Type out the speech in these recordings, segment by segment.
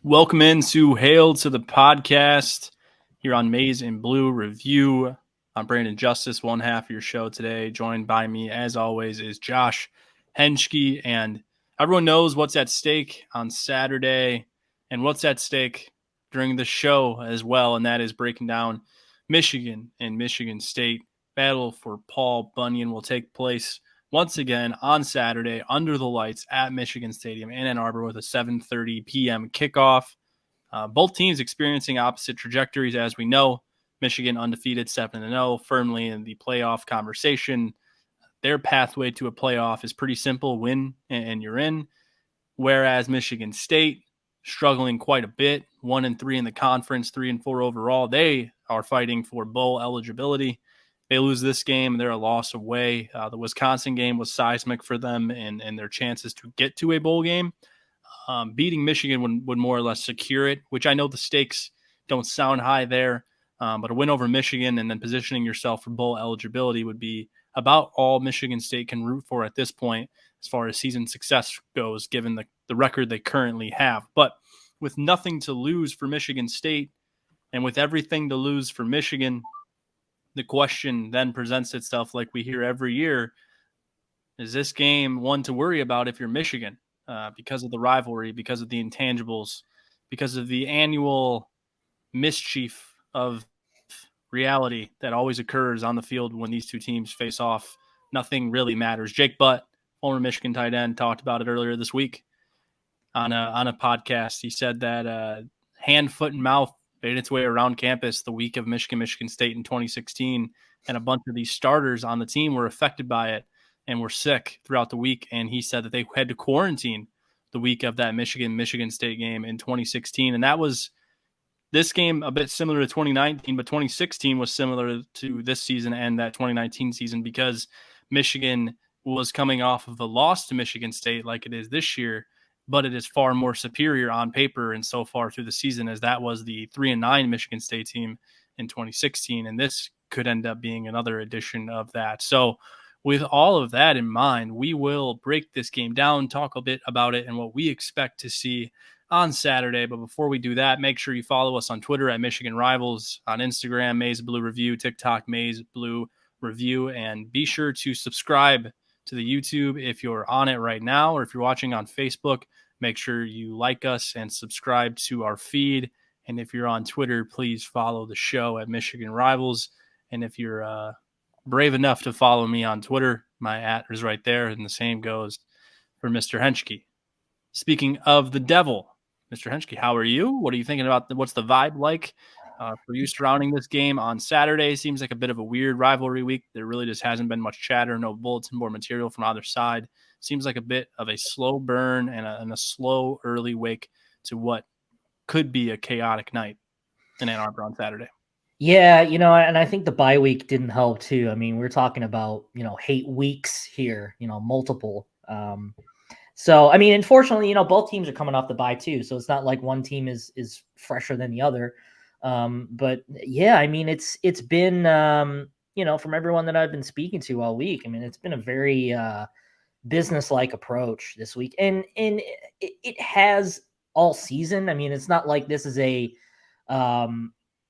Welcome into Hail to the podcast here on Maize and Blue Review. I'm Brandon Justice, one half of your show today. Joined by me, as always, is Josh Henschke. And everyone knows what's at stake on Saturday and what's at stake during the show as well. And that is breaking down Michigan and Michigan State. Battle for Paul Bunyan will take place once again on Saturday under the lights at Michigan Stadium in Ann Arbor with a 7:30 p.m. kickoff. Both teams experiencing opposite trajectories, as we know. Michigan undefeated 7-0, firmly in the playoff conversation. Their pathway to a playoff is pretty simple: win and you're in. Whereas Michigan State struggling quite a bit, 1-3 in the conference, 3-4 overall. They are fighting for bowl eligibility. They lose this game, they're a loss away. The Wisconsin game was seismic for them and their chances to get to a bowl game. Beating Michigan would more or less secure it, which I know the stakes don't sound high there, but a win over Michigan and then positioning yourself for bowl eligibility would be about all Michigan State can root for at this point as far as season success goes, given the record they currently have. But with nothing to lose for Michigan State and with everything to lose for Michigan, the question then presents itself like we hear every year: is this game one to worry about if you're Michigan? Because of the rivalry, because of the intangibles, because of the annual mischief of reality that always occurs on the field when these two teams face off. Nothing really matters. Jake Butt, former Michigan tight end, talked about it earlier this week on a podcast. He said that hand, foot, and mouth made its way around campus the week of Michigan State in 2016, and a bunch of these starters on the team were affected by it and were sick throughout the week. And he said that they had to quarantine the week of that Michigan State game in 2016. And that was this game a bit similar to 2019, but 2016 was similar to this season and that 2019 season because Michigan was coming off of a loss to Michigan State like it is this year, but it is far more superior on paper and so far through the season, as that was the 3-9 Michigan State team in 2016. And this could end up being another edition of that. So with all of that in mind, we will break this game down, talk a bit about it and what we expect to see on Saturday. But before we do that, make sure you follow us on Twitter at Michigan Rivals, on Instagram, Maize Blue Review, TikTok, Maize Blue Review, and be sure to subscribe to the YouTube if you're on it right now, or if you're watching on Facebook, make sure you like us and subscribe to our feed. And if you're on Twitter, please follow the show at Michigan Rivals. And if you're brave enough to follow me on Twitter, my @ is right there, and the same goes for Mr. Henschke. Speaking of the devil, Mr. Henschke, how are you? What are you thinking about? What's the vibe like for you surrounding this game on Saturday? Seems like a bit of a weird rivalry week. There really just hasn't been much chatter, no bulletin board material from either side. Seems like a bit of a slow burn and a slow early wake to what could be a chaotic night in Ann Arbor on Saturday. Yeah, and I think the bye week didn't help too. I mean, we're talking about, hate weeks here, multiple. So, I mean, unfortunately, both teams are coming off the bye too. So it's not like one team is fresher than the other. But yeah, I mean, it's been, from everyone that I've been speaking to all week, I mean, it's been a very business-like approach this week. And it has all season. I mean, it's not like this is a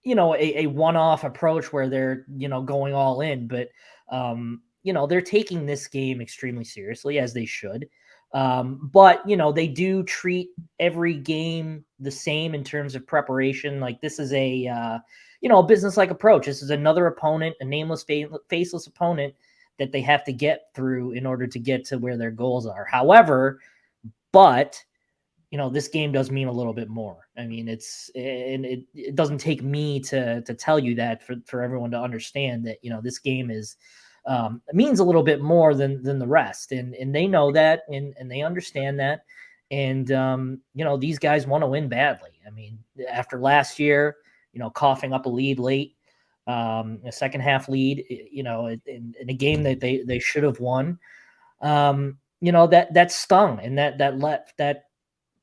one-off approach where they're, going all in, but, they're taking this game extremely seriously, as they should. But, they do treat every game the same in terms of preparation. Like, this is a business-like approach. This is another opponent, a nameless, faceless opponent that they have to get through in order to get to where their goals are. However, this game does mean a little bit more. I mean, it doesn't take me to tell you that for everyone to understand that, this game is, means a little bit more than the rest. And they know that, and they understand that. And, these guys want to win badly. I mean, after last year, coughing up a lead late, a second half lead, in a game that they should have won, that stung, and that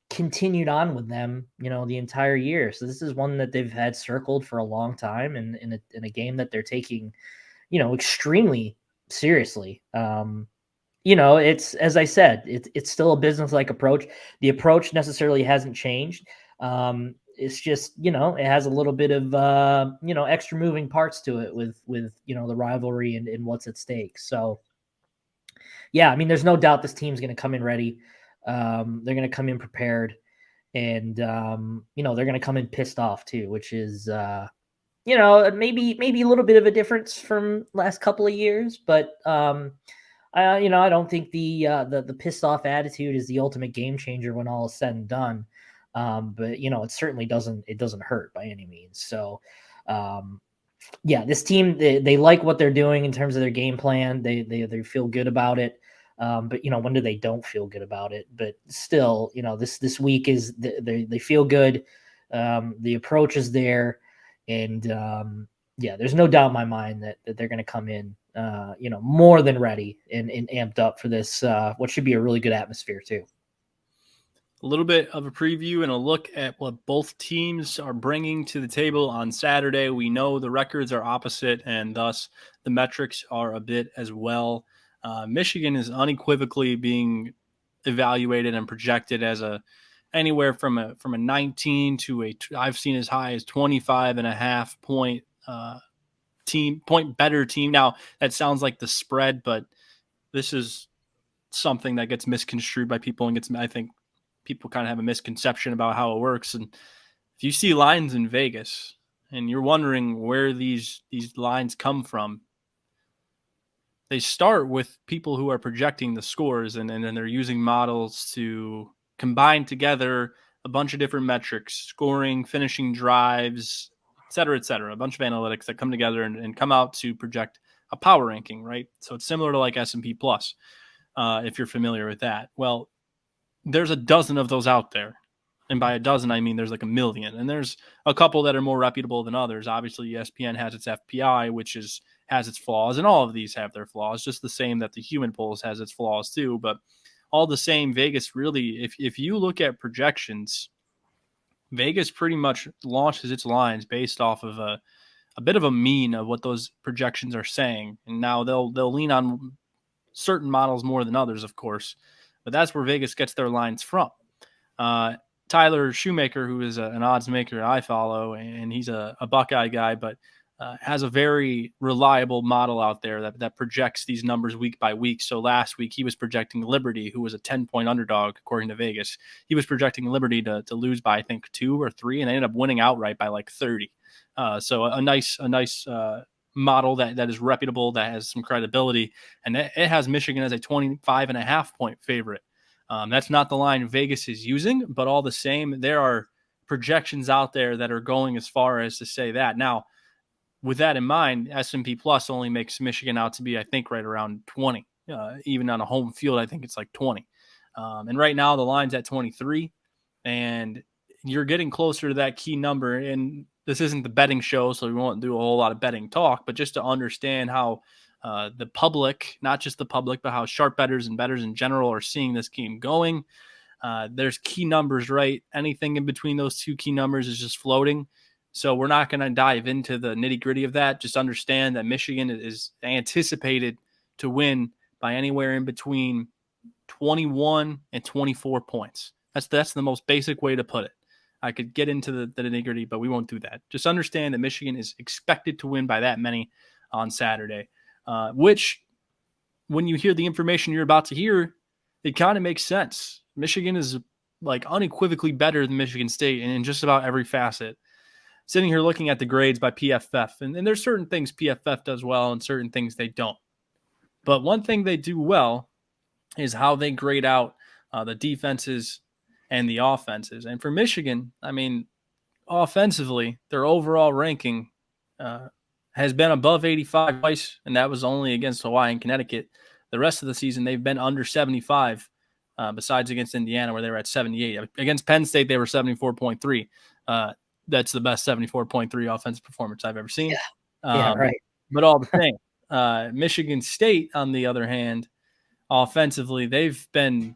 continued on with them, the entire year. So this is one that they've had circled for a long time, and in a game that they're taking, extremely seriously. It's, as I said, it's still a business-like approach. The approach necessarily hasn't changed. It's just, it has a little bit of, extra moving parts to it with the rivalry and what's at stake. So, yeah, I mean, there's no doubt this team's going to come in ready. They're going to come in prepared, and they're going to come in pissed off too, which is, maybe a little bit of a difference from last couple of years, but I don't think the pissed off attitude is the ultimate game changer when all is said and done. But it certainly doesn't hurt by any means. So, yeah, this team, they like what they're doing in terms of their game plan. They feel good about it. But when do they don't feel good about it? But still, this week is they feel good. The approach is there, and yeah, there's no doubt in my mind that they're going to come in, more than ready and amped up for this, what should be a really good atmosphere too. A little bit of a preview and a look at what both teams are bringing to the table on Saturday. We know the records are opposite, and thus the metrics are a bit as well. Michigan is unequivocally being evaluated and projected as anywhere from a 19 to I've seen as high as 25.5 point point better team. Now that sounds like the spread, but this is something that gets misconstrued by people and I think people kind of have a misconception about how it works. And if you see lines in Vegas and you're wondering where these lines come from, they start with people who are projecting the scores, and then they're using models to combine together a bunch of different metrics, scoring, finishing drives, et cetera, a bunch of analytics that come together and come out to project a power ranking, right? So it's similar to like S&P Plus, if you're familiar with that. Well, there's a dozen of those out there. And by a dozen, I mean there's like a million. And there's a couple that are more reputable than others. Obviously, ESPN has its FPI, which has its flaws, and all of these have their flaws, just the same that the human polls has its flaws too. But all the same, Vegas really, if you look at projections, Vegas pretty much launches its lines based off of a bit of a mean of what those projections are saying. And now they'll lean on certain models more than others, of course. But that's where Vegas gets their lines from. Tyler Shoemaker, who is an odds maker I follow, and he's a Buckeye guy, but has a very reliable model out there that projects these numbers week by week. So last week he was projecting Liberty, who was a 10-point underdog, according to Vegas. He was projecting Liberty to lose by, I think, 2 or 3, and they ended up winning outright by like 30. So a nice model that is reputable, that has some credibility, and it has Michigan as a 25.5 point favorite. That's not the line Vegas is using, but all the same, there are projections out there that are going as far as to say that. Now, with that in mind, S&P Plus only makes Michigan out to be, I think, right around 20. Even on a home field, I think it's like 20. And right now, the line's at 23, and you're getting closer to that key number. And this isn't the betting show, so we won't do a whole lot of betting talk, but just to understand how the public, not just the public, but how sharp bettors and bettors in general are seeing this game going. There's key numbers, right? Anything in between those two key numbers is just floating. So we're not going to dive into the nitty gritty of that. Just understand that Michigan is anticipated to win by anywhere in between 21 and 24 points. That's the most basic way to put it. I could get into the nitty gritty, but we won't do that. Just understand that Michigan is expected to win by that many on Saturday, which when you hear the information you're about to hear, it kind of makes sense. Michigan is like unequivocally better than Michigan State in just about every facet. Sitting here looking at the grades by PFF, and there's certain things PFF does well and certain things they don't. But one thing they do well is how they grade out the defenses and the offenses. And for Michigan, I mean, offensively, their overall ranking has been above 85 twice, and that was only against Hawaii and Connecticut. The rest of the season, they've been under 75, besides against Indiana, where they were at 78. Against Penn State, they were 74.3. That's the best 74.3 offensive performance I've ever seen. Yeah, right. But all the same, Michigan State, on the other hand, offensively, they've been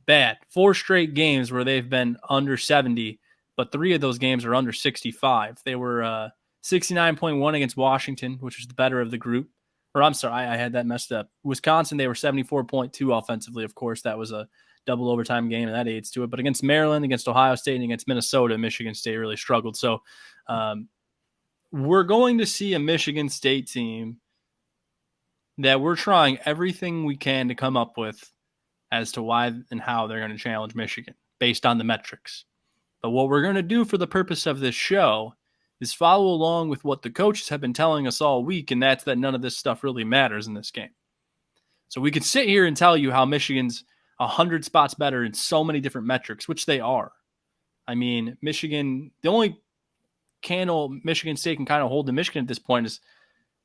bad. 4 straight games where they've been under 70, but 3 of those games are under 65. They were 69.1 against Washington, which was the better of the group. Or I'm sorry, I had that messed up. Wisconsin, they were 74.2 offensively. Of course, that was a double overtime game, and that aids to it. But against Maryland, against Ohio State, and against Minnesota, Michigan State really struggled. So we're going to see a Michigan State team that we're trying everything we can to come up with as to why and how they're going to challenge Michigan based on the metrics. But what we're going to do for the purpose of this show is follow along with what the coaches have been telling us all week, and that's that none of this stuff really matters in this game. So we could sit here and tell you how Michigan's 100 spots better in so many different metrics, which they are. I mean, Michigan, the only candle Michigan State can kind of hold to Michigan at this point is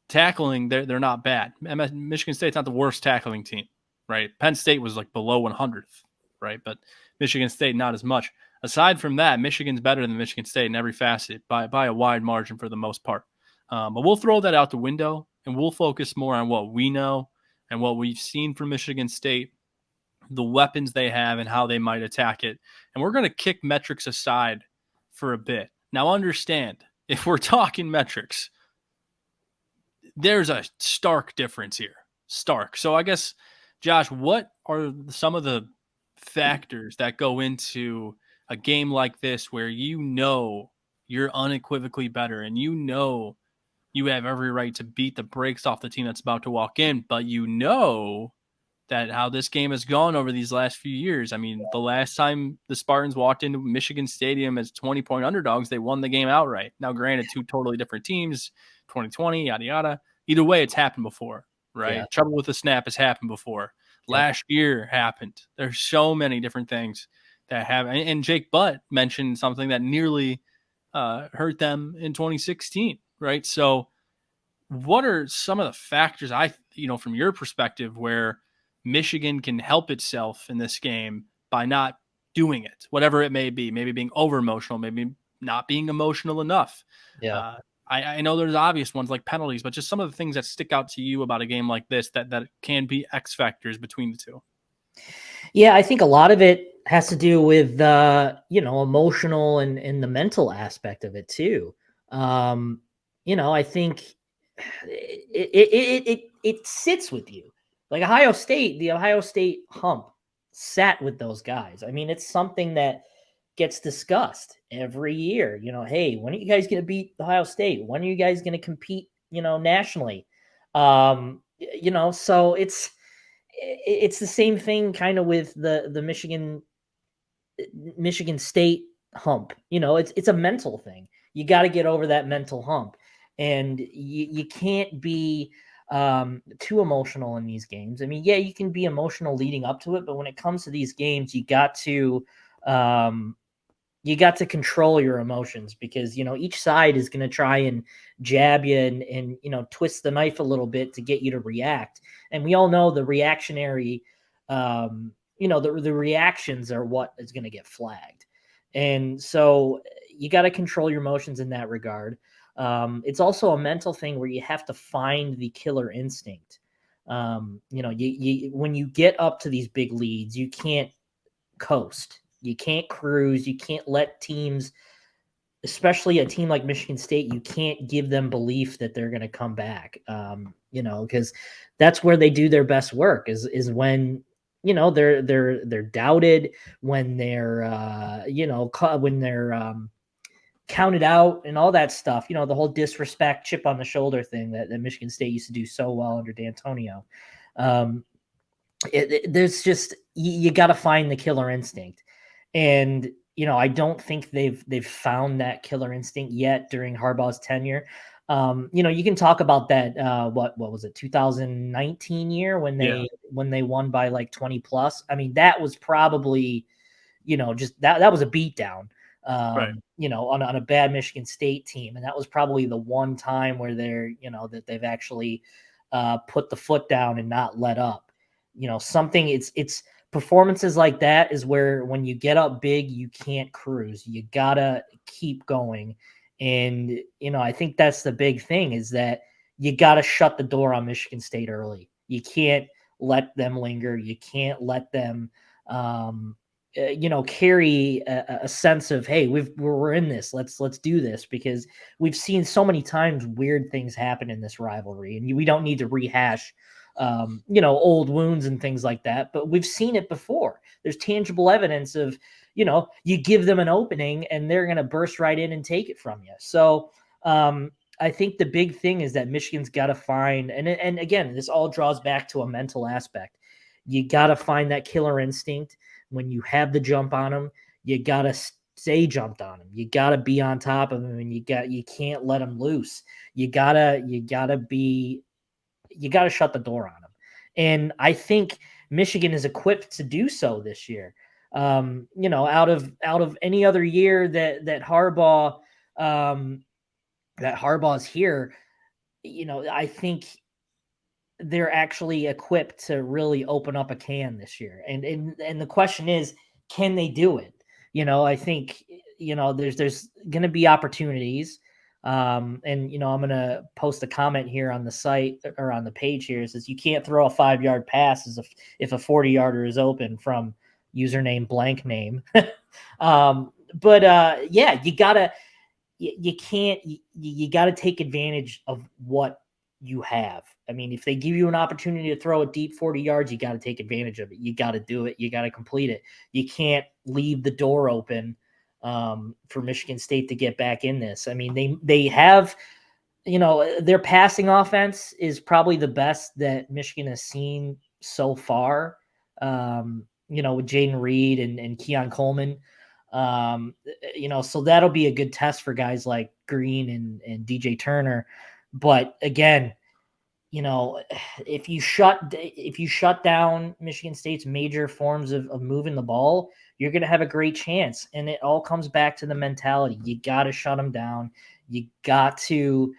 tackling. They're not bad. Michigan State's not the worst tackling team, right? Penn State was like below 100th, right? But Michigan State, not as much. Aside from that, Michigan's better than Michigan State in every facet by a wide margin for the most part. But we'll throw that out the window, and we'll focus more on what we know and what we've seen from Michigan State, the weapons they have and how they might attack it. And we're going to kick metrics aside for a bit. Now, understand, if we're talking metrics, there's a stark difference here. Stark. So I guess, Josh, what are some of the factors that go into a game like this where you know you're unequivocally better and you know you have every right to beat the brakes off the team that's about to walk in, but you know that how this game has gone over these last few years. I mean, the last time the Spartans walked into Michigan Stadium as 20-point underdogs, they won the game outright. Now, granted, two totally different teams, 2020, yada, yada. Either way, it's happened before, right? Yeah. Trouble with the snap has happened before. Last year happened. There's so many different things that have, and Jake Butt mentioned something that nearly hurt them in 2016, right? So what are some of the factors from your perspective where Michigan can help itself in this game by not doing it, whatever it may be, maybe being over emotional, maybe not being emotional enough. Yeah. I know there's obvious ones like penalties, but just some of the things that stick out to you about a game like this that can be X factors between the two. Yeah, I think a lot of it has to do with emotional and the mental aspect of it too. I think it sits with you. Like the Ohio State hump sat with those guys. I mean, it's something that gets discussed every year. Hey, when are you guys going to beat Ohio State? When are you guys going to compete, nationally? So it's the same thing kind of with the Michigan State hump. It's a mental thing. You got to get over that mental hump, and you can't be too emotional in these games. I mean, yeah, you can be emotional leading up to it, but when it comes to these games, you got to control your emotions, because each side is going to try and jab you and twist the knife a little bit to get you to react. And we all know the reactionary the reactions are what is going to get flagged. And so you got to control your emotions in that regard. It's also a mental thing where you have to find the killer instinct. You when you get up to these big leads, you can't coast. You can't cruise. You can't let teams, especially a team like Michigan State, you can't give them belief that they're going to come back. Because that's where they do their best work is when they're doubted, when they're when they're counted out and all that stuff. The whole disrespect, chip on the shoulder thing that Michigan State used to do so well under D'Antonio. There's just you got to find the killer instinct. And I don't think they've found that killer instinct yet during Harbaugh's tenure. You can talk about that. What was it, 2019 year when they won by like 20 plus. I mean, that was probably just that was a beatdown. Right. On a bad Michigan State team, and that was probably the one time where they're that they've actually put the foot down and not let up. Something it's performances like that is where when you get up big, you can't cruise. You gotta keep going. And, I think that's the big thing, is that you gotta shut the door on Michigan State early. You can't let them linger. You can't let them, carry a sense of, hey, we're in this. Let's do this, because we've seen so many times weird things happen in this rivalry, and we don't need to rehash, old wounds and things like that. But we've seen it before. There's tangible evidence of, you give them an opening and they're going to burst right in and take it from you. So I think the big thing is that Michigan's got to find, and again, this all draws back to a mental aspect. You got to find that killer instinct. When you have the jump on them, you got to stay jumped on them. You got to be on top of them, and you can't let them loose. You got to shut the door on them. And I think Michigan is equipped to do so this year. Out of any other year that Harbaugh's here, I think they're actually equipped to really open up a can this year. And the question is, can they do it? I think, there's going to be opportunities. And, I'm going to post a comment here on the site or on the page here. It says, you can't throw a 5-yard pass if a 40-yarder is open from username blank name. Yeah, you gotta take advantage of what you have. I mean, if they give you an opportunity to throw a deep 40 yards, you got to take advantage of it. You got to do it. You got to complete it. You can't leave the door open for Michigan State to get back in this. I mean, they have, their passing offense is probably the best that Michigan has seen so far. With Jaden Reed and Keon Coleman. So that'll be a good test for guys like Green and DJ Turner. But again, if you shut down Michigan State's major forms of moving the ball, you're going to have a great chance. And it all comes back to the mentality. You got to shut them down. You got to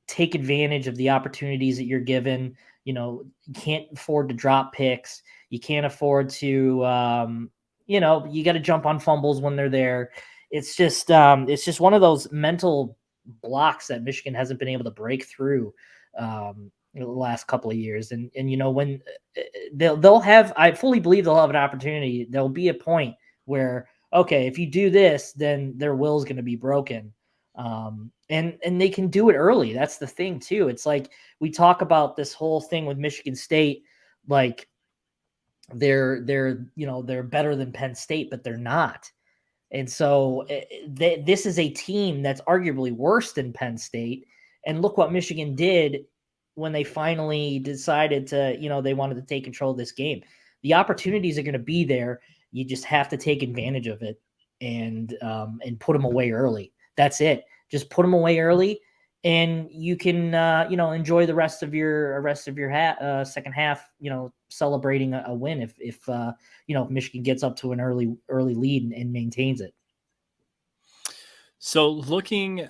take advantage of the opportunities that you're given. You can't afford to drop picks. You can't afford to, you got to jump on fumbles when they're there. It's just one of those mental blocks that Michigan hasn't been able to break through the last couple of years. And when they'll have, I fully believe they'll have an opportunity. There'll be a point where, okay, if you do this, then their will is going to be broken. And they can do it early. That's the thing too. It's like, we talk about this whole thing with Michigan State, like they're better than Penn State, but they're not. And so this is a team that's arguably worse than Penn State. And look what Michigan did when they finally decided to, they wanted to take control of this game. The opportunities are going to be there. You just have to take advantage of it and put them away early. That's it. Just put them away early, and you can, enjoy the rest of your second half, celebrating a win if Michigan gets up to an early lead and maintains it. So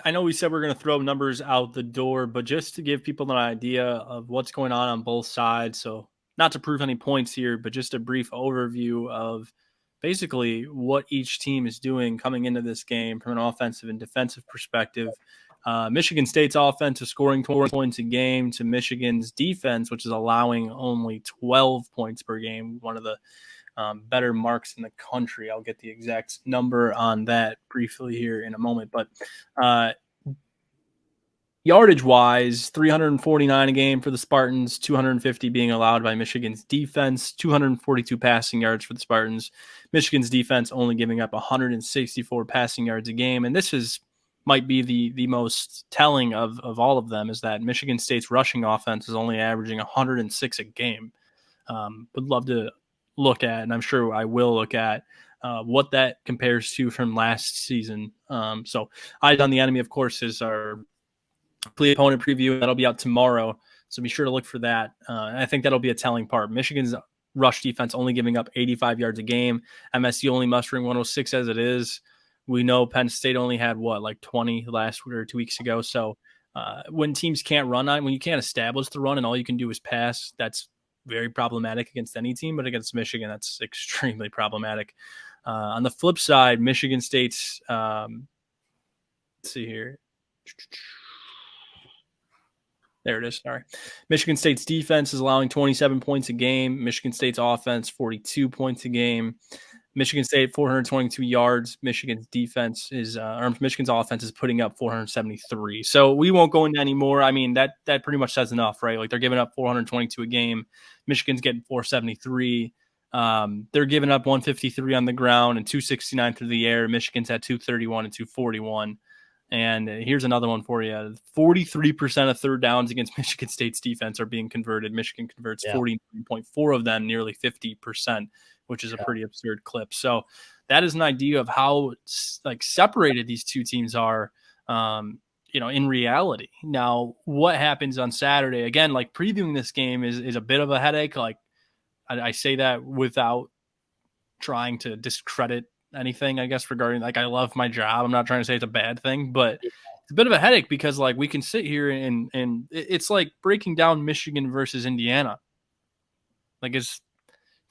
I know we said we're going to throw numbers out the door, but just to give people an idea of what's going on both sides. So not to prove any points here, but just a brief overview of basically what each team is doing coming into this game from an offensive and defensive perspective. Michigan State's offense is scoring 20 points a game to Michigan's defense, which is allowing only 12 points per game, one of the better marks in the country. I'll get the exact number on that briefly here in a moment. But yardage-wise, 349 a game for the Spartans, 250 being allowed by Michigan's defense, 242 passing yards for the Spartans. Michigan's defense only giving up 164 passing yards a game. And this might be the most telling of all of them, is that Michigan State's rushing offense is only averaging 106 a game. Would love to look at, and I'm sure I will look at, what that compares to from last season. So Eyes on the Enemy, of course, is our complete opponent preview. That'll be out tomorrow, so be sure to look for that. And I think that'll be a telling part. Michigan's rush defense only giving up 85 yards a game. MSU only mustering 106 as it is. We know Penn State only had 20 last week or 2 weeks ago. So when teams can't run on, when you can't establish the run and all you can do is pass, that's very problematic against any team, but against Michigan, that's extremely problematic. On the flip side, Michigan State's, let's see here. There it is. Sorry. Michigan State's defense is allowing 27 points a game. Michigan State's offense, 42 points a game. Michigan State 422 yards. Michigan's defense is, or Michigan's offense is putting up 473. So we won't go into any more. I mean, that pretty much says enough, right? Like they're giving up 422 a game. Michigan's getting 473. They're giving up 153 on the ground and 269 through the air. Michigan's at 231 and 241. And here's another one for you. 43% of third downs against Michigan State's defense are being converted. Michigan converts 49.4 of them, nearly 50%, which is a pretty absurd clip. So that is an idea of how like separated these two teams are, in reality. Now, what happens on Saturday? Again, like previewing this game is a bit of a headache. Like I say that without trying to discredit anything, I guess, regarding like I love my job. I'm not trying to say it's a bad thing, but it's a bit of a headache because like we can sit here and it's like breaking down Michigan versus Indiana. Like it's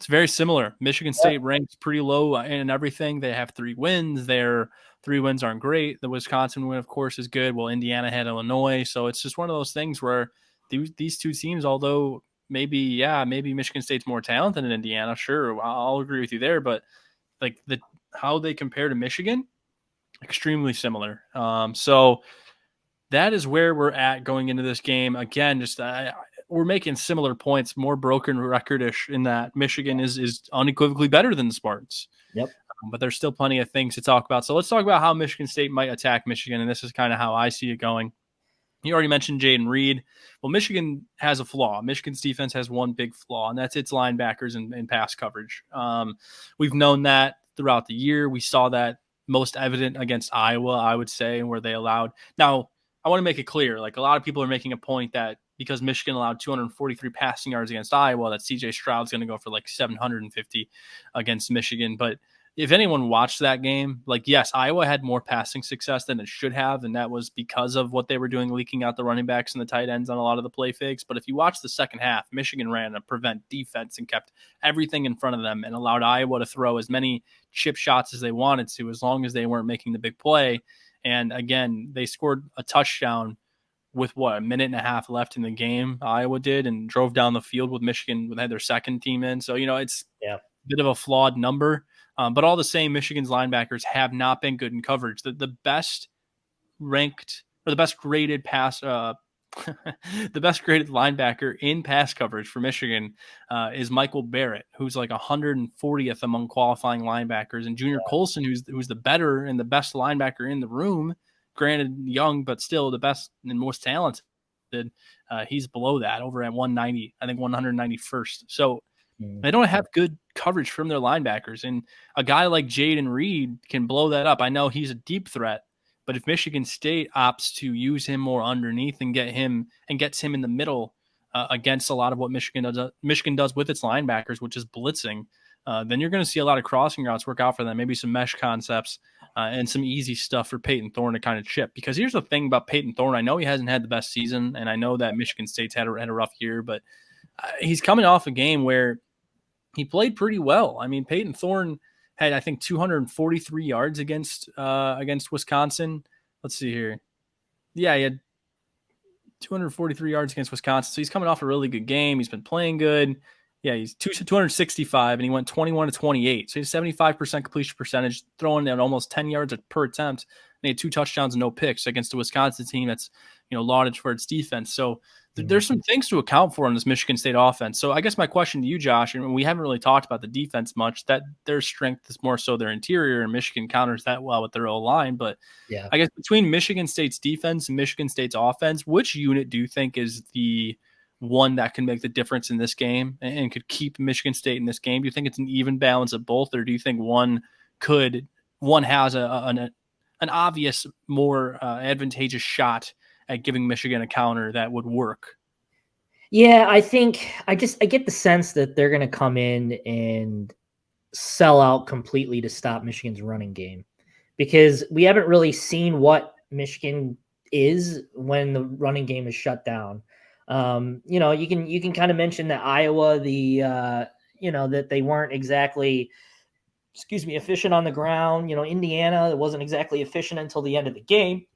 very similar. Michigan State ranks pretty low in everything. They have 3 wins. Their 3 wins aren't great. The Wisconsin win, of course, is good. Well, Indiana had Illinois, so it's just one of those things where these two teams, although maybe Michigan State's more talented than Indiana, sure, I'll agree with you there, but like how they compare to Michigan, extremely similar. So that is where we're at going into this game. Again, just we're making similar points, more broken record-ish in that Michigan is unequivocally better than the Spartans. Yep. But there's still plenty of things to talk about. So let's talk about how Michigan State might attack Michigan, and this is kind of how I see it going. You already mentioned Jayden Reed. Well, Michigan has a flaw. Michigan's defense has one big flaw, and that's its linebackers and pass coverage. We've known that throughout the year. We saw that most evident against Iowa, I would say, where they allowed. Now, I want to make it clear, like a lot of people are making a point that because Michigan allowed 243 passing yards against Iowa, that CJ Stroud's going to go for like 750 against Michigan. But if anyone watched that game, like, yes, Iowa had more passing success than it should have, and that was because of what they were doing, leaking out the running backs and the tight ends on a lot of the play fakes. But if you watch the second half, Michigan ran a prevent defense and kept everything in front of them and allowed Iowa to throw as many chip shots as they wanted to, as long as they weren't making the big play. And again, they scored a touchdown with a minute and a half left in the game, Iowa did, and drove down the field with Michigan. They had their second team in. So, it's a bit of a flawed number. But all the same, Michigan's linebackers have not been good in coverage. The best ranked or the best graded the best graded linebacker in pass coverage for Michigan is Michael Barrett, who's like 140th among qualifying linebackers, and Junior Colson, who's the better and the best linebacker in the room. Granted, young, but still the best and most talented. He's below that, over at 190, I think 191st. So they don't have good coverage from their linebackers. And a guy like Jayden Reed can blow that up. I know he's a deep threat, but if Michigan State opts to use him more underneath and gets him in the middle against a lot of what Michigan does with its linebackers, which is blitzing, then you're going to see a lot of crossing routes work out for them, maybe some mesh concepts and some easy stuff for Peyton Thorne to kind of chip. Because here's the thing about Peyton Thorne. I know he hasn't had the best season, and I know that Michigan State's had a rough year, but he's coming off a game where he played pretty well. I mean, Peyton Thorne had, I think, 243 yards against Wisconsin. Let's see here. Yeah, he had 243 yards against Wisconsin. So he's coming off a really good game. He's been playing good. Yeah, he's 265, and he went 21 to 28. So he's 75% completion percentage, throwing at almost 10 yards per attempt. And he had 2 touchdowns and no picks against a Wisconsin team that's lauded for its defense. So there's some things to account for in this Michigan State offense. So I guess my question to you, Josh, and we haven't really talked about the defense much, that their strength is more so their interior, and Michigan counters that well with their O-line. But yeah, I guess between Michigan State's defense and Michigan State's offense, which unit do you think is the one that can make the difference in this game and could keep Michigan State in this game? Do you think it's an even balance of both, or do you think one has an obvious, more advantageous shot at giving Michigan a counter that would work? Yeah, I think I get the sense that they're going to come in and sell out completely to stop Michigan's running game, because we haven't really seen what Michigan is when the running game is shut down. You can kind of mention that Iowa, that they weren't exactly, efficient on the ground. Indiana, it wasn't exactly efficient until the end of the game.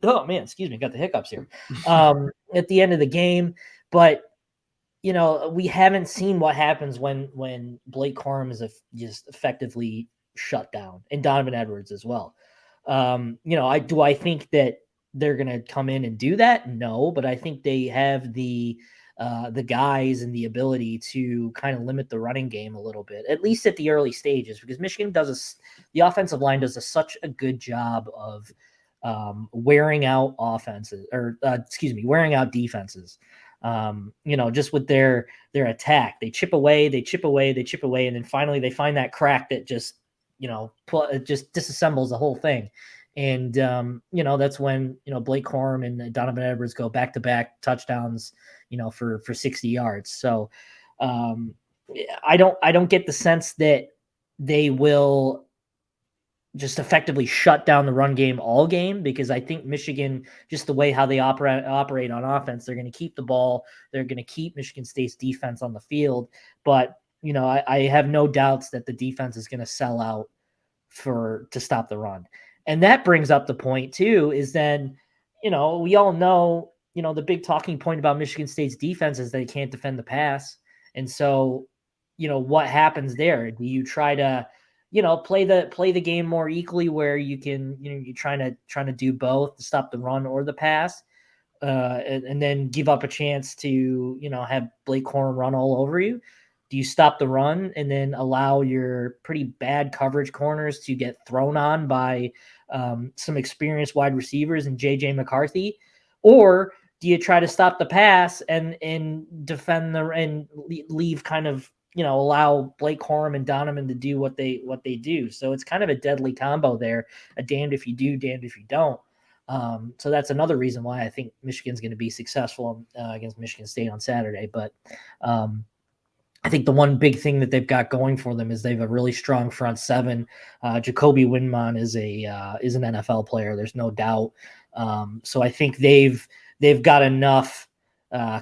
Oh man, excuse me, got the hiccups here. At the end of the game, but we haven't seen what happens when Blake Corum is just effectively shut down, and Donovan Edwards as well. I think that they're going to come in and do that? No, but I think they have the guys and the ability to kind of limit the running game a little bit, at least at the early stages, because Michigan the offensive line does such a good job of wearing out offenses, or wearing out defenses. Just with their attack, they chip away, and then finally they find that crack that just just disassembles the whole thing. And that's when Blake Corum and Donovan Edwards go back-to-back touchdowns, for 60 yards. So I don't get the sense that they will just effectively shut down the run game all game, because I think Michigan, just the way how they operate on offense, they're going to keep the ball. They're going to keep Michigan State's defense on the field. But, I have no doubts that the defense is going to sell out to stop the run. And that brings up the point too, is then, we all know, the big talking point about Michigan State's defense is they can't defend the pass. And so, what happens there? Do you try to, play the game more equally, where you can, you're trying to do both, to stop the run or the pass, and then give up a chance to, have Blake Corum run all over you? Do you stop the run and then allow your pretty bad coverage corners to get thrown on by some experienced wide receivers and JJ McCarthy? Or do you try to stop the pass and defend and leave kind of, allow Blake Corum and Donovan to do what they do? So it's kind of a deadly combo there, a damned if you do, damned if you don't. So that's another reason why I think Michigan's going to be successful against Michigan State on Saturday. But I think the one big thing that they've got going for them is they have a really strong front seven. Jacoby Windmon is an NFL player. There's no doubt. So I think they've got enough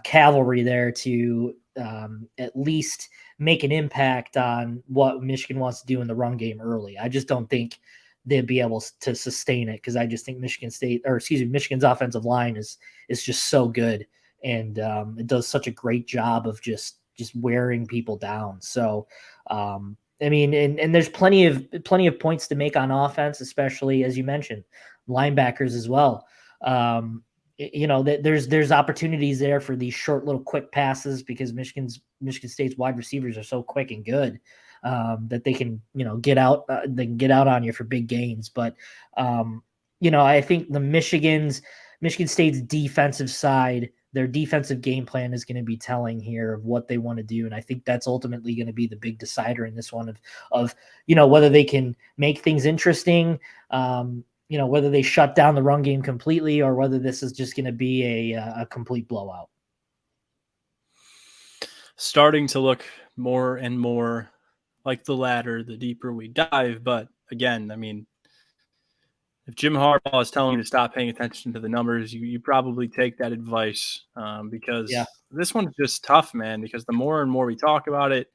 cavalry there to at least make an impact on what Michigan wants to do in the run game early. I just don't think they'd be able to sustain it, because I just think Michigan's offensive line is just so good, and it does such a great job of just wearing people down. So, and there's plenty of points to make on offense, especially as you mentioned, linebackers as well. There's opportunities there for these short little quick passes, because Michigan State's wide receivers are so quick and good that they can get out on you for big gains. But I think the Michigan State's defensive side, their defensive game plan is going to be telling here of what they want to do. And I think that's ultimately going to be the big decider in this one of whether they can make things interesting, whether they shut down the run game completely, or whether this is just going to be a complete blowout. Starting to look more and more like the latter, the deeper we dive. But again, if Jim Harbaugh is telling you to stop paying attention to the numbers, you probably take that advice, because this one's just tough, man, because the more and more we talk about it,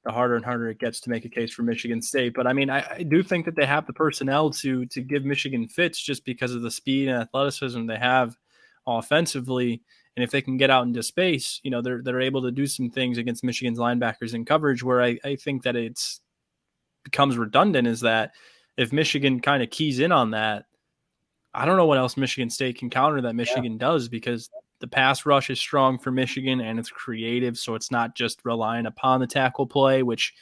the harder and harder it gets to make a case for Michigan State. But I do think that they have the personnel to give Michigan fits, just because of the speed and athleticism they have offensively. And if they can get out into space, they're able to do some things against Michigan's linebackers in coverage, where I think that it's becomes redundant, is that if Michigan kind of keys in on that, I don't know what else Michigan State can counter that Michigan does, because the pass rush is strong for Michigan and it's creative. So it's not just relying upon the tackle play, which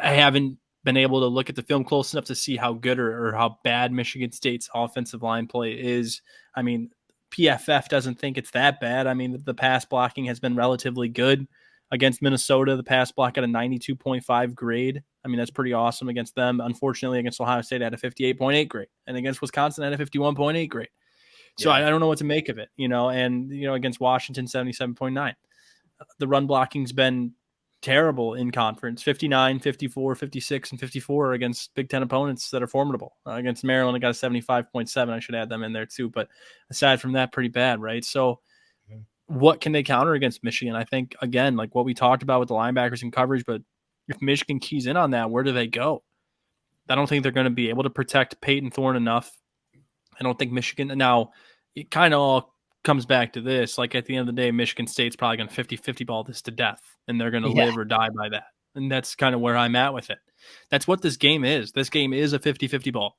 I haven't been able to look at the film close enough to see how good or how bad Michigan State's offensive line play is. PFF doesn't think it's that bad. The pass blocking has been relatively good against Minnesota. The pass block at a 92.5 grade. That's pretty awesome against them. Unfortunately, against Ohio State at a 58.8 grade, and against Wisconsin at a 51.8 grade. So I don't know what to make of it, and against Washington, 77.9. The run blocking's been terrible in conference, 59, 54, 56, and 54 against Big Ten opponents that are formidable. Against Maryland, I got a 75.7. I should add them in there too. But aside from that, pretty bad, right? So what can they counter against Michigan? I think, again, like what we talked about with the linebackers and coverage, but if Michigan keys in on that, where do they go? I don't think they're going to be able to protect Peyton Thorne enough. I don't think Michigan – now, it kind of all comes back to this. Like, at the end of the day, Michigan State's probably going to 50-50 ball this to death, and they're going to live or die by that. And that's kind of where I'm at with it. That's what this game is. This game is a 50-50 ball,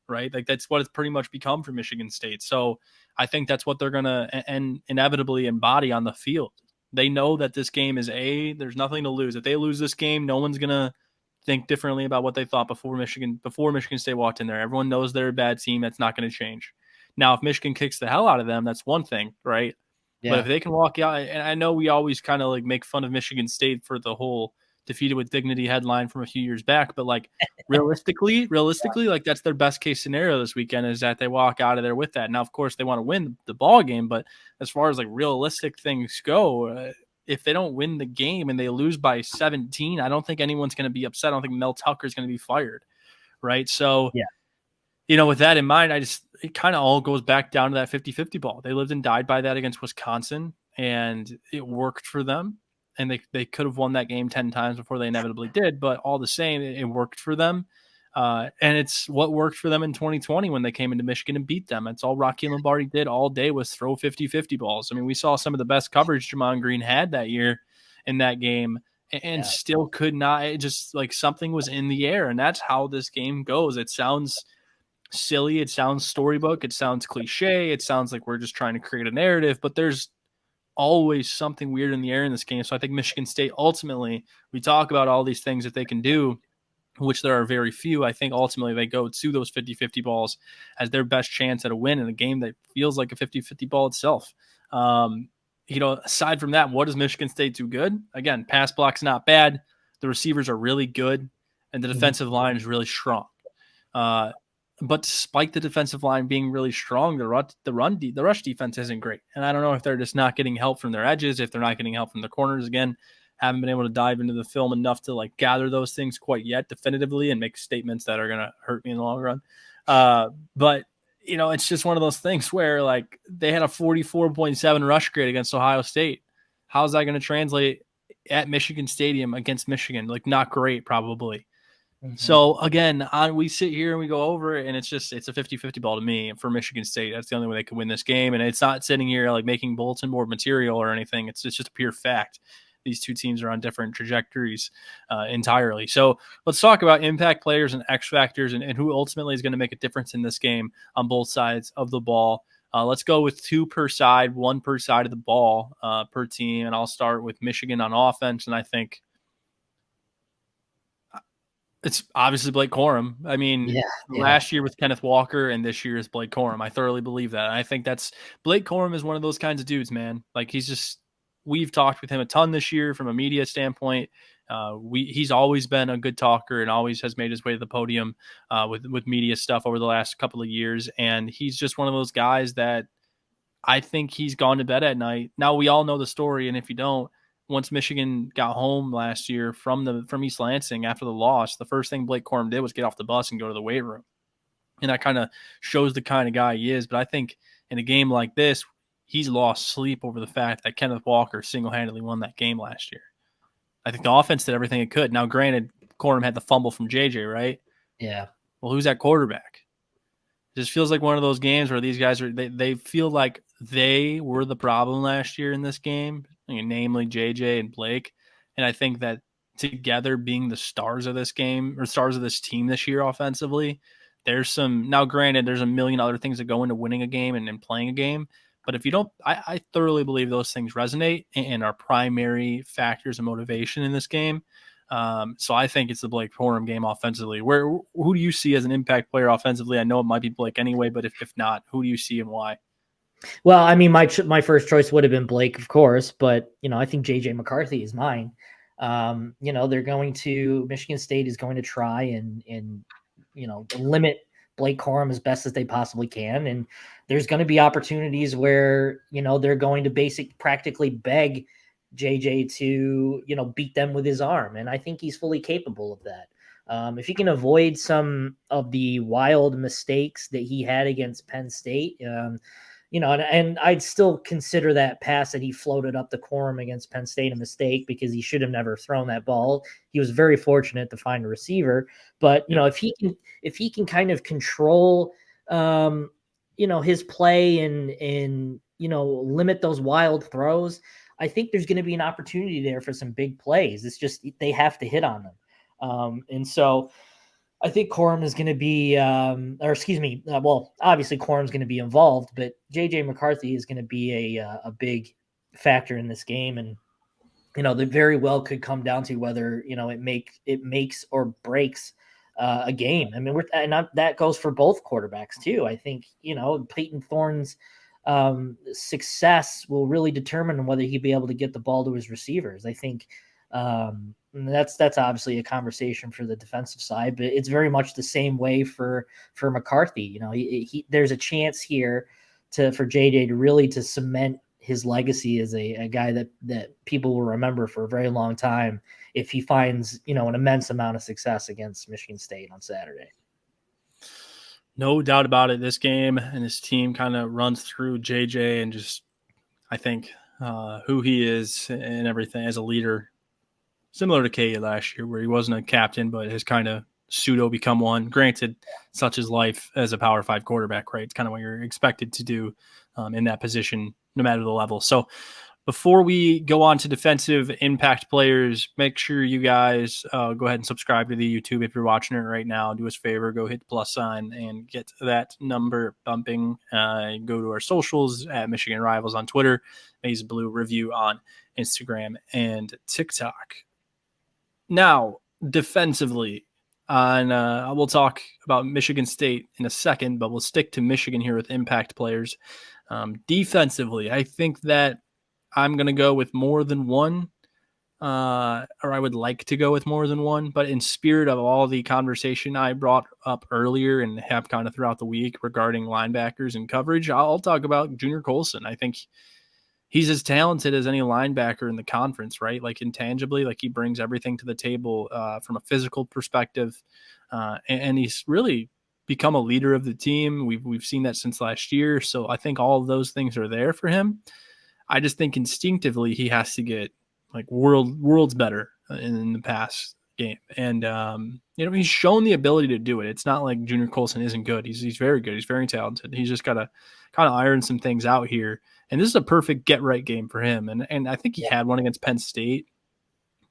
right? Like that's what it's pretty much become for Michigan State. So I think that's what they're going to inevitably embody on the field. They know that this game is there's nothing to lose. If they lose this game, no one's going to think differently about what they thought before Michigan State walked in there. Everyone knows they're a bad team. That's not going to change. Now, if Michigan kicks the hell out of them, that's one thing, right? Yeah. But if they can walk out, and I know we always kind of like make fun of Michigan State for the whole defeated with dignity headline from a few years back, but like realistically, like that's their best case scenario this weekend is that they walk out of there with that. Now, of course, they want to win the ball game, but as far as like realistic things go, if they don't win the game and they lose by 17, I don't think anyone's going to be upset. I don't think Mel Tucker's going to be fired, right? So, with that in mind, it kind of all goes back down to that 50-50 ball. They lived and died by that against Wisconsin, and it worked for them. And they could have won that game 10 times before they inevitably did, but all the same, it worked for them. And it's what worked for them in 2020 when they came into Michigan and beat them. It's all Rocky Lombardi did all day was throw 50-50 balls. I mean, we saw some of the best coverage Jamon Green had that year in that game and still could not. It just like something was in the air, and that's how this game goes. It sounds silly. It sounds storybook. It sounds cliche. It sounds like we're just trying to create a narrative, but there's always something weird in the air in this game. So I think Michigan State ultimately, we talk about all these things that they can do, which there are very few. I think ultimately they go to those 50-50 balls as their best chance at a win in a game that feels like a 50-50 ball itself. Aside from that, what does Michigan State do good? Again, pass block's not bad. The receivers are really good, and the defensive line is really strong. But despite the defensive line being really strong, the rush defense isn't great. And I don't know if they're just not getting help from their edges, if they're not getting help from the corners. Again, haven't been able to dive into the film enough to like gather those things quite yet definitively and make statements that are going to hurt me in the long run. But it's just one of those things where like they had a 44.7 rush grade against Ohio State. How's that going to translate at Michigan Stadium against Michigan? Like not great, probably. So again, we sit here and we go over it, and it's a 50-50 ball to me for Michigan State. That's the only way they could win this game. And it's not sitting here like making bulletin board material or anything. It's just a pure fact. These two teams are on different trajectories entirely. So let's talk about impact players and X factors and who ultimately is going to make a difference in this game on both sides of the ball. Let's go with two per side, one per side of the ball per team. And I'll start with Michigan on offense. And I think it's obviously Blake Corum. I mean, last year with Kenneth Walker and this year is Blake Corum. I thoroughly believe that. And I think Blake Corum is one of those kinds of dudes, man. Like we've talked with him a ton this year from a media standpoint. He's always been a good talker and always has made his way to the podium with media stuff over the last couple of years. And he's just one of those guys that I think he's gone to bed at night. Now we all know the story. And if you don't, once Michigan got home last year from East Lansing after the loss, the first thing Blake Corum did was get off the bus and go to the weight room. And that kind of shows the kind of guy he is. But I think in a game like this, he's lost sleep over the fact that Kenneth Walker single-handedly won that game last year. I think the offense did everything it could. Now, granted, Corum had the fumble from JJ, right? Yeah. Well, who's that quarterback? It just feels like one of those games where these guys they feel like they were the problem last year in this game, namely JJ and Blake. And I think that together being the stars of this game or stars of this team this year offensively, now granted, there's a million other things that go into winning a game and playing a game. But if you don't, I thoroughly believe those things resonate and are primary factors of motivation in this game. So I think it's the Blake Corum game offensively. Who do you see as an impact player offensively? I know it might be Blake anyway, but if not, who do you see and why? Well, I mean, my first choice would have been Blake, of course, but I think JJ McCarthy is mine. Michigan State is going to try and limit Blake Corum as best as they possibly can. And there's going to be opportunities where, they're going to practically beg JJ to, beat them with his arm. And I think he's fully capable of that. If he can avoid some of the wild mistakes that he had against Penn State, and I'd still consider that pass that he floated up the Corum against Penn State a mistake because he should have never thrown that ball. He was very fortunate to find a receiver, but if he can kind of control, his play and limit those wild throws, I think there's going to be an opportunity there for some big plays. It's just they have to hit on them. And so I think Corum is going to be, well, obviously Corum's going to be involved, but JJ McCarthy is going to be a big factor in this game. And, that very well could come down to whether, it makes or breaks a game. I mean, that goes for both quarterbacks too. I think, Peyton Thorne's success will really determine whether he'd be able to get the ball to his receivers. I think, that's obviously a conversation for the defensive side, but it's very much the same way for McCarthy. There's a chance here for JJ to really to cement his legacy as a guy that people will remember for a very long time if he finds an immense amount of success against Michigan State on Saturday. No doubt about it. This game and his team kind of runs through JJ and just, I think, who he is and everything as a leader. Similar to K last year, where he wasn't a captain, but has kind of pseudo become one. Granted, such is life as a Power 5 quarterback, right? It's kind of what you're expected to do in that position, no matter the level. So before we go on to defensive impact players, make sure you guys go ahead and subscribe to the YouTube if you're watching it right now. Do us a favor, go hit the plus sign and get that number bumping. Go to our socials at Michigan Rivals on Twitter, Maize Blue Review on Instagram and TikTok. Now, defensively, we'll talk about Michigan State in a second, but we'll stick to Michigan here with impact players. Defensively, I think that I'm going to go with more than one, or I would like to go with more than one, but in spirit of all the conversation I brought up earlier and have kind of throughout the week regarding linebackers and coverage, I'll talk about Junior Colson. I think he's as talented as any linebacker in the conference, right? Like intangibly, like he brings everything to the table from a physical perspective. And he's really become a leader of the team. We've seen that since last year. So I think all of those things are there for him. I just think instinctively he has to get like worlds better in the past game. And, he's shown the ability to do it. It's not like Junior Colson isn't good. He's very good. He's very talented. He's just got to kind of iron some things out here. And this is a perfect get right game for him. And I think he had one against Penn State.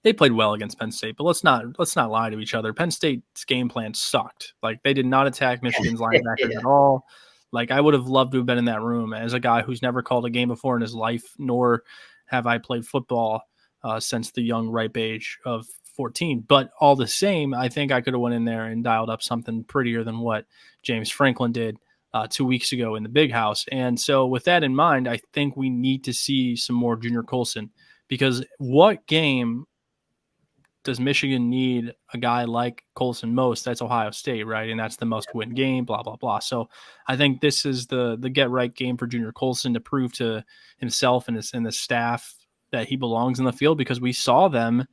They played well against Penn State, but let's not lie to each other. Penn State's game plan sucked. Like they did not attack Michigan's linebackers at all. Like I would have loved to have been in that room as a guy who's never called a game before in his life, nor have I played football since the young ripe age of 14. But all the same, I think I could have went in there and dialed up something prettier than what James Franklin did 2 weeks ago in the Big House. And so with that in mind, I think we need to see some more Junior Colson, because what game does Michigan need a guy like Colson most? That's Ohio State, right? And that's the must win game, blah, blah, blah. So I think this is the get right game for Junior Colson to prove to himself and the staff that he belongs in the field, because we saw them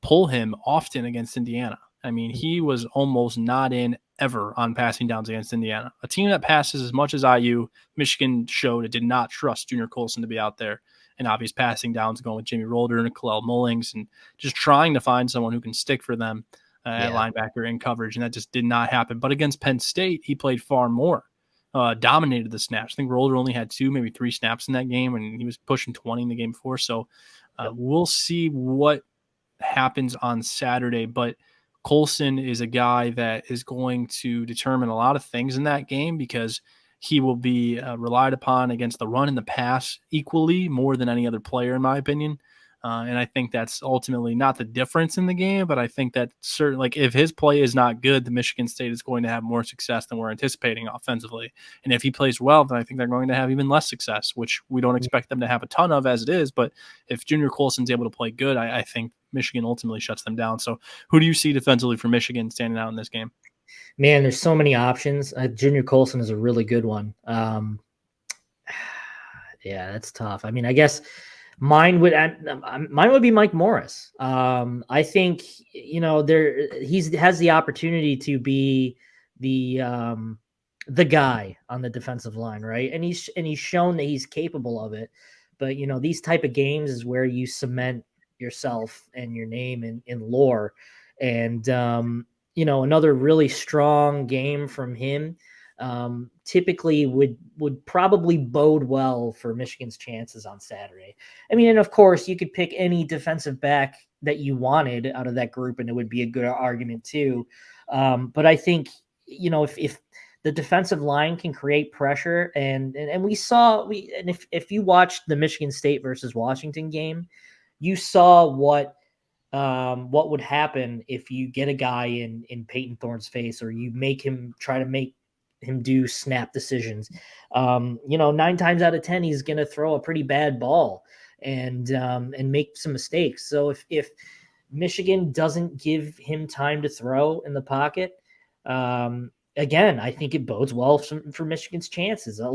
pull him often against Indiana. I mean, he was almost not in ever on passing downs against Indiana. A team that passes as much as IU, Michigan showed it did not trust Junior Colson to be out there and obvious passing downs, going with Jimmy Rolder and Kalel Mullings and just trying to find someone who can stick for them at linebacker in coverage. And that just did not happen. But against Penn State, he played far more, dominated the snaps. I think Rolder only had 2, maybe 3 snaps in that game, and he was pushing 20 in the game before. So we'll see what happens on Saturday. But Colson is a guy that is going to determine a lot of things in that game, because he will be relied upon against the run and the pass equally more than any other player, in my opinion. And I think that's ultimately not the difference in the game, but I think that certain, like if his play is not good, the Michigan State is going to have more success than we're anticipating offensively. And if he plays well, then I think they're going to have even less success, which we don't expect them to have a ton of as it is. But if Junior Colson's able to play good, I think Michigan ultimately shuts them down. So who do you see defensively for Michigan standing out in this game? Man, there's so many options. Junior Colson is a really good one. Yeah, that's tough. I mean, I guess mine would be Mike Morris. I think he has the opportunity to be the guy on the defensive line, right? And he's shown that he's capable of it. But these type of games is where you cement yourself and your name in lore. And another really strong game from him typically would probably bode well for Michigan's chances on Saturday. I mean, and of course, you could pick any defensive back that you wanted out of that group, and it would be a good argument too. But I think, if the defensive line can create pressure, and if you watched the Michigan State versus Washington game, you saw what would happen if you get a guy in Peyton Thorne's face, or you try to make him do snap decisions. 9 times out of 10, he's going to throw a pretty bad ball and make some mistakes. So if Michigan doesn't give him time to throw in the pocket, again, I think it bodes well for Michigan's chances. The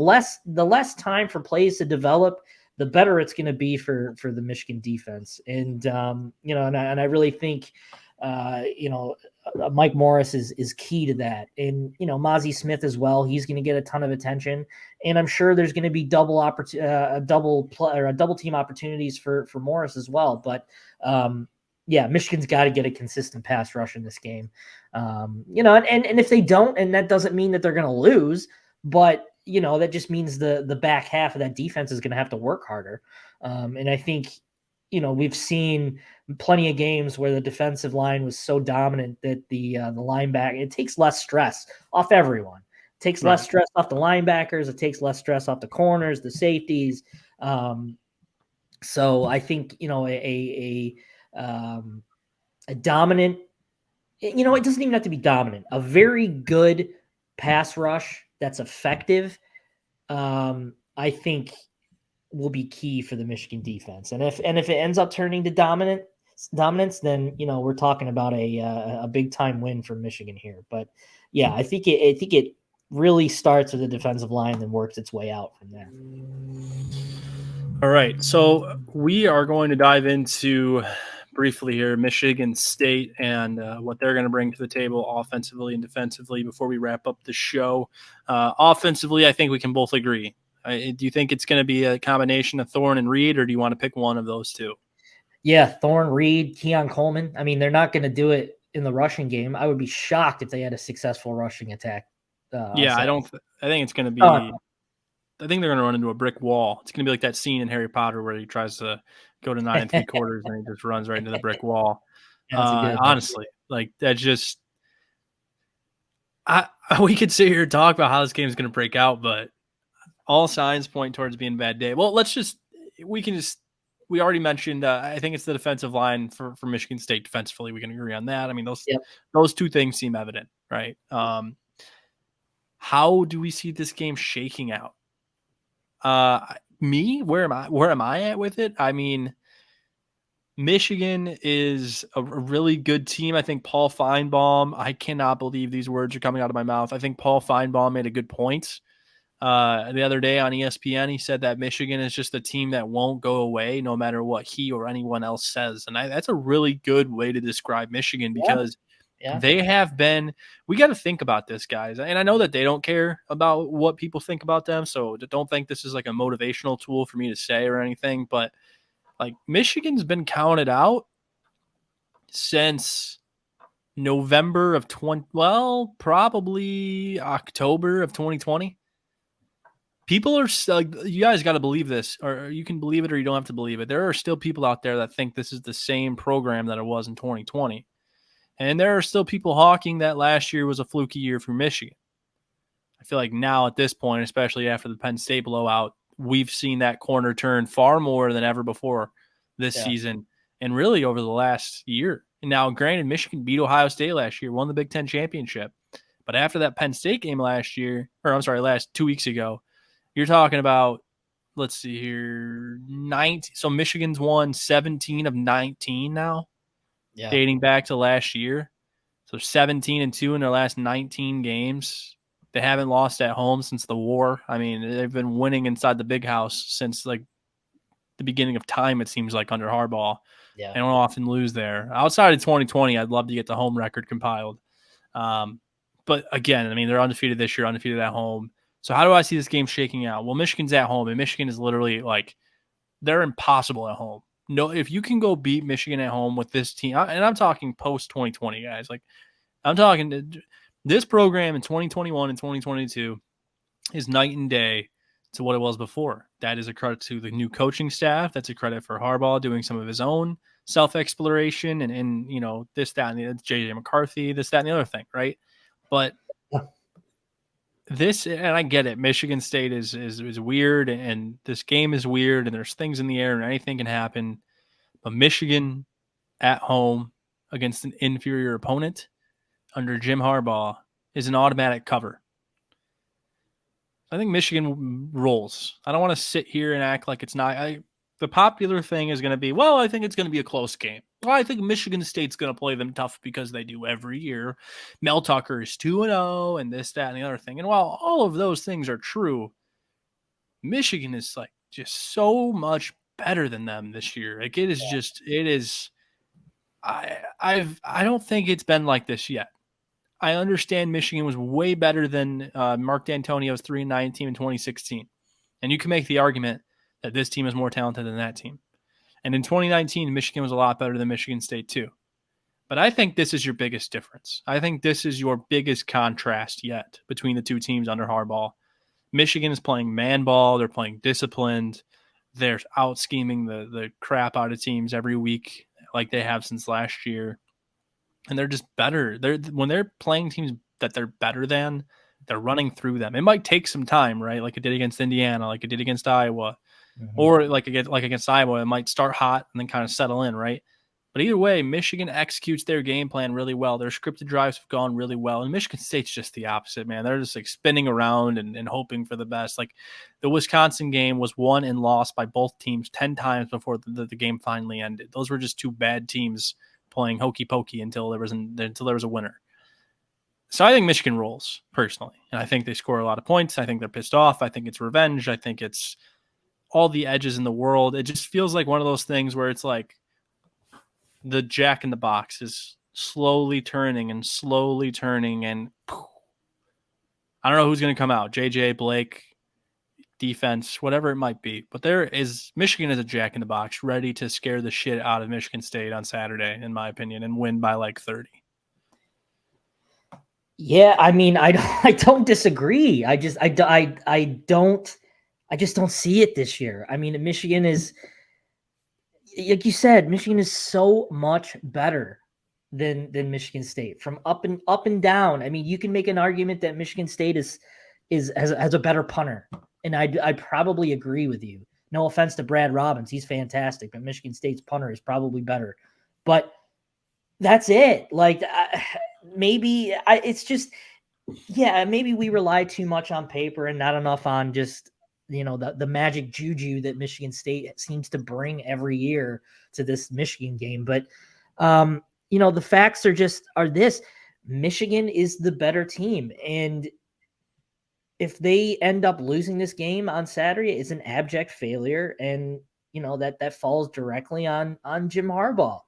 less time for plays to develop, the better it's going to be for the Michigan defense. And and I really think Mike Morris is key to that. And Mozzie Smith as well. He's going to get a ton of attention, and I'm sure there's going to be double team opportunities for Morris as well. But Michigan's got to get a consistent pass rush in this game. And if they don't, and that doesn't mean that they're going to lose, but that just means the back half of that defense is going to have to work harder. And I think, we've seen plenty of games where the defensive line was so dominant that the linebacker, it takes less stress off everyone. It takes less stress off the linebackers. It takes less stress off the corners, the safeties. So I think, a dominant, it doesn't even have to be dominant. A very good pass rush that's effective, I think will be key for the Michigan defense. And if it ends up turning to dominance, then we're talking about a big time win for Michigan here. But I think it really starts with the defensive line and works its way out from there. All right, so we are going to dive into briefly here Michigan State and what they're going to bring to the table offensively and defensively before we wrap up the show. Offensively, I think we can both agree. Do you think it's going to be a combination of Thorne and Reed, or do you want to pick one of those two? Yeah, Thorne, Reed, Keon Coleman. I mean, they're not going to do it in the rushing game. I would be shocked if they had a successful rushing attack. I think it's going to be I think they're going to run into a brick wall. It's going to be like that scene in Harry Potter where he tries to go to 9 3/4 and he just runs right into the brick wall. Honestly, like that just we could sit here and talk about how this game is going to break out, but all signs point towards being a bad day. Well, we already mentioned, I think it's the defensive line for Michigan State defensively. We can agree on that. I mean, those two things seem evident, right? How do we see this game shaking out? Where am I at with it? I mean, Michigan is a really good team. I think Paul Feinbaum, I cannot believe these words are coming out of my mouth. I think Paul Feinbaum made a good point the other day on ESPN. He said that Michigan is just a team that won't go away no matter what he or anyone else says. And that's a really good way to describe Michigan because they have been – we got to think about this, guys. And I know that they don't care about what people think about them, so don't think this is like a motivational tool for me to say or anything. But, like, Michigan's been counted out since November of probably October of 2020. People are you guys got to believe this, or you can believe it or you don't have to believe it. There are still people out there that think this is the same program that it was in 2020. And there are still people hawking that last year was a fluky year for Michigan. I feel like now at this point, especially after the Penn State blowout, we've seen that corner turn far more than ever before this season and really over the last year. And now, granted, Michigan beat Ohio State last year, won the Big Ten championship. But after that Penn State game last 2 weeks ago, you're talking about, let's see here, 19. So Michigan's won 17 of 19 now, dating back to last year. So 17-2 in their last 19 games. They haven't lost at home since the war. I mean, they've been winning inside the big house since like the beginning of time, it seems like, under Harbaugh. They don't often lose there. Outside of 2020, I'd love to get the home record compiled. But again, I mean, they're undefeated this year, undefeated at home. So how do I see this game shaking out? Well, Michigan's at home, and Michigan is literally like, they're impossible at home. No, if you can go beat Michigan at home with this team, and I'm talking post 2020, guys, like I'm talking This program in 2021 and 2022 is night and day to what it was before. That is a credit to the new coaching staff. That's a credit for Harbaugh doing some of his own self-exploration and you know, this, that, and the JJ McCarthy, this, that, and the other thing, right? But this, and I get it, Michigan State is weird, and this game is weird, and there's things in the air, and anything can happen. But Michigan at home against an inferior opponent under Jim Harbaugh is an automatic cover. I think Michigan rolls. I don't want to sit here and act like it's not. The popular thing is going to be, well, I think it's going to be a close game. Well, I think Michigan State's going to play them tough because they do every year. Mel Tucker is 2-0 and this, that, and the other thing. And while all of those things are true, Michigan is like just so much better than them this year. Like it is just, it is. I don't think it's been like this yet. I understand Michigan was way better than Mark D'Antonio's 3-9 team in 2016. And you can make the argument that this team is more talented than that team. And in 2019, Michigan was a lot better than Michigan State too. But I think this is your biggest difference. I think this is your biggest contrast yet between the two teams under Harbaugh. Michigan is playing man ball. They're playing disciplined. They're out scheming the crap out of teams every week like they have since last year. And they're just better. When they're playing teams that they're better than, they're running through them. It might take some time, right? Like it did against Indiana, like it did against Iowa, or like against Iowa, it might start hot and then kind of settle in, right? But either way, Michigan executes their game plan really well. Their scripted drives have gone really well. And Michigan State's just the opposite, man. They're just like spinning around and hoping for the best. Like the Wisconsin game was won and lost by both teams 10 times before the game finally ended. Those were just two bad teams playing hokey pokey until there was a winner. So I think Michigan rolls personally, and I think they score a lot of points. I think they're pissed off. I think it's revenge. I think it's all the edges in the world. It just feels like one of those things where it's like the jack in the box is slowly turning, and poof, I don't know who's going to come out. JJ, Blake, defense, whatever it might be. But Michigan is a jack in the box ready to scare the shit out of Michigan State on Saturday, in my opinion, and win by like 30. Yeah, I mean, I don't disagree. I just don't see it this year. I mean, Michigan is, like you said, Michigan is so much better than Michigan State from up and down. I mean, you can make an argument that Michigan State has a better punter, and I probably agree with you. No offense to Brad Robbins, he's fantastic, but Michigan State's punter is probably better. But that's it. Like maybe we rely too much on paper and not enough on just, the magic juju that Michigan State seems to bring every year to this Michigan game. But, the facts are this: Michigan is the better team. And if they end up losing this game on Saturday, it's an abject failure. And, that falls directly on Jim Harbaugh.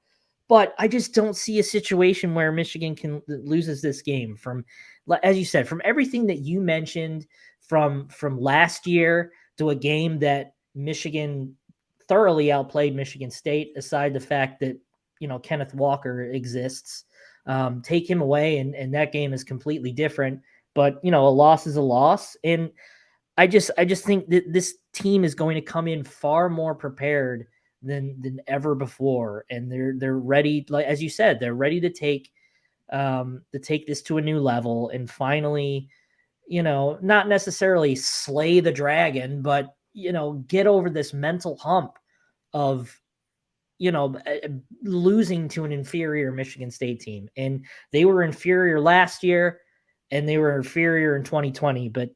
But I just don't see a situation where Michigan loses this game from, as you said, from everything that you mentioned, from last year to a game that Michigan thoroughly outplayed Michigan State, aside the fact that, Kenneth Walker exists. Take him away, and that game is completely different. But, a loss is a loss. And I just think that this team is going to come in far more prepared than ever before, and they're ready, like as you said, they're ready to take this to a new level and finally, not necessarily slay the dragon, but get over this mental hump of losing to an inferior Michigan State team. And they were inferior last year, and they were inferior in 2020, but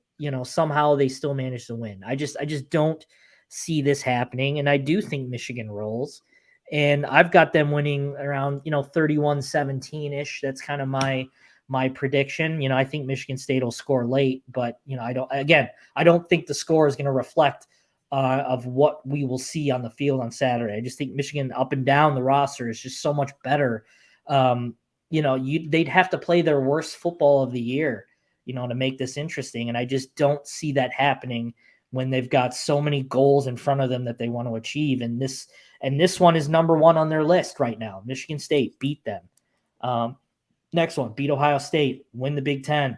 somehow they still managed to win. I just don't see this happening. And I do think Michigan rolls, and I've got them winning around, 31-17 ish. That's kind of my prediction. I think Michigan State will score late, but I don't think the score is going to reflect of what we will see on the field on Saturday. I just think Michigan up and down the roster is just so much better. They'd have to play their worst football of the year, to make this interesting. And I just don't see that happening when they've got so many goals in front of them that they want to achieve. And this one is number one on their list right now. Michigan State, beat them. Next one, beat Ohio State, win the Big Ten,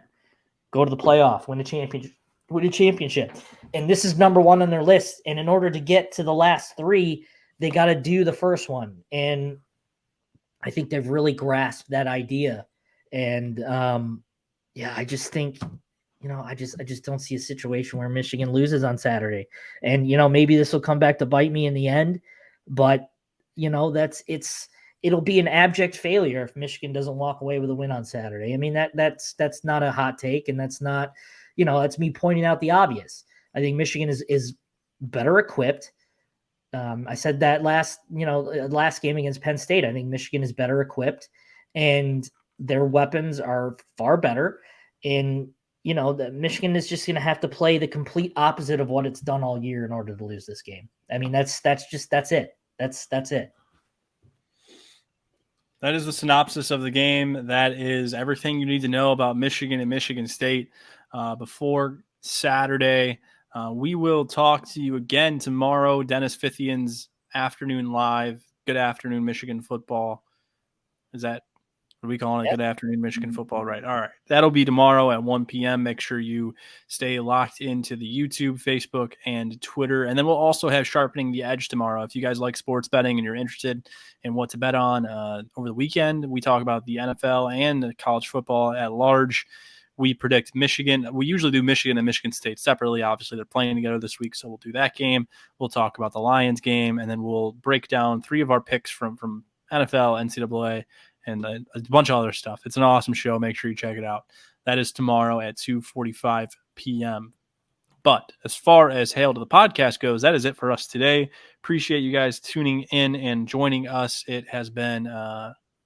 go to the playoff, win a championship. And this is number one on their list. And in order to get to the last three, they got to do the first one. And I think they've really grasped that idea. And I just think, I just don't see a situation where Michigan loses on Saturday. And maybe this will come back to bite me in the end, but it'll be an abject failure if Michigan doesn't walk away with a win on Saturday. I mean, that's not a hot take, and that's not, that's me pointing out the obvious. I think Michigan is better equipped. I said that last game against Penn State. I think Michigan is better equipped, and their weapons are far better. And Michigan is just going to have to play the complete opposite of what it's done all year in order to lose this game. I mean, that's it. That's it. That is the synopsis of the game. That is everything you need to know about Michigan and Michigan State before Saturday. We will talk to you again tomorrow. Dennis Fithian's Afternoon Live. Good afternoon, Michigan football. What are we calling it? Yep. Good afternoon, Michigan football. Right. All right. That'll be tomorrow at 1 p.m. Make sure you stay locked into the YouTube, Facebook, and Twitter. And then we'll also have Sharpening the Edge tomorrow. If you guys like sports betting and you're interested in what to bet on over the weekend, we talk about the NFL and college football at large. We predict Michigan. We usually do Michigan and Michigan State separately. Obviously, they're playing together this week, so we'll do that game. We'll talk about the Lions game, and then we'll break down 3 of our picks from NFL, NCAA, and a bunch of other stuff. It's an awesome show. Make sure you check it out. That is tomorrow at 2:45 p.m. But as far as Hail to the Podcast goes, that is it for us today. Appreciate you guys tuning in and joining us. It has been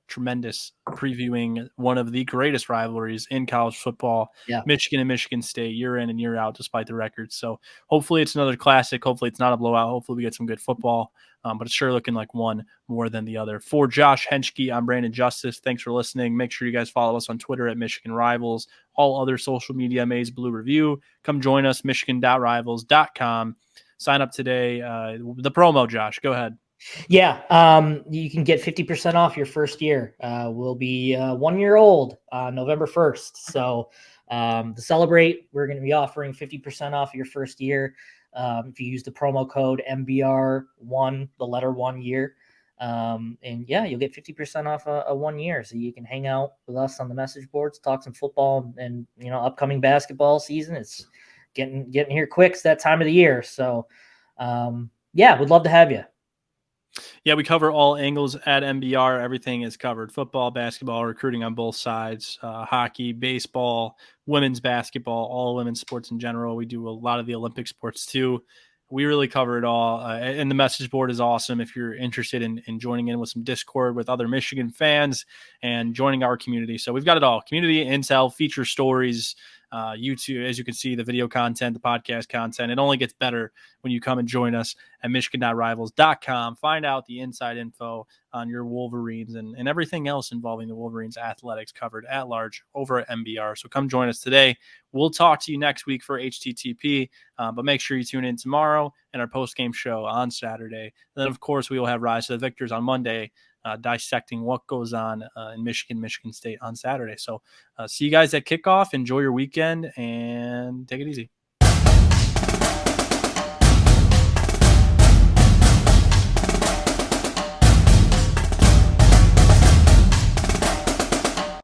tremendous previewing one of the greatest rivalries in college football, Michigan and Michigan State, year in and year out, despite the records. So hopefully it's another classic. Hopefully it's not a blowout. Hopefully we get some good football. But it's sure looking like one more than the other. For Josh Henschke, I'm Brandon Justice. Thanks for listening. Make sure you guys follow us on Twitter at Michigan Rivals. All other social media, Maize Blue Review. Come join us, michigan.rivals.com. Sign up today. The promo, Josh, go ahead. Yeah, you can get 50% off your first year. We'll be 1 year old November 1st. So to celebrate, we're going to be offering 50% off your first year. If you use the promo code M&BR1, the letter 1 year. And yeah, you'll get 50% off a 1 year. So you can hang out with us on the message boards, talk some football and upcoming basketball season. It's getting here quick. It's that time of the year. So yeah, we'd love to have you. Yeah, we cover all angles at M&BR. Everything is covered. Football, basketball, recruiting on both sides, hockey, baseball, women's basketball, all women's sports in general. We do a lot of the Olympic sports too. We really cover it all. And the message board is awesome if you're interested in joining in with some Discord with other Michigan fans and joining our community. So we've got it all. Community, intel, feature stories, YouTube, as you can see, the video content, the podcast content. It only gets better when you come and join us at michigan.rivals.com. Find out the inside info on your Wolverines and everything else involving the Wolverines athletics covered at large over at M&BR. So come join us today. We'll talk to you next week for HTTP, but make sure you tune in tomorrow and our post-game show on Saturday. And then, of course, we will have Rise to the Victors on Monday, dissecting what goes on in Michigan State on Saturday. So see you guys at kickoff. Enjoy your weekend and take it easy.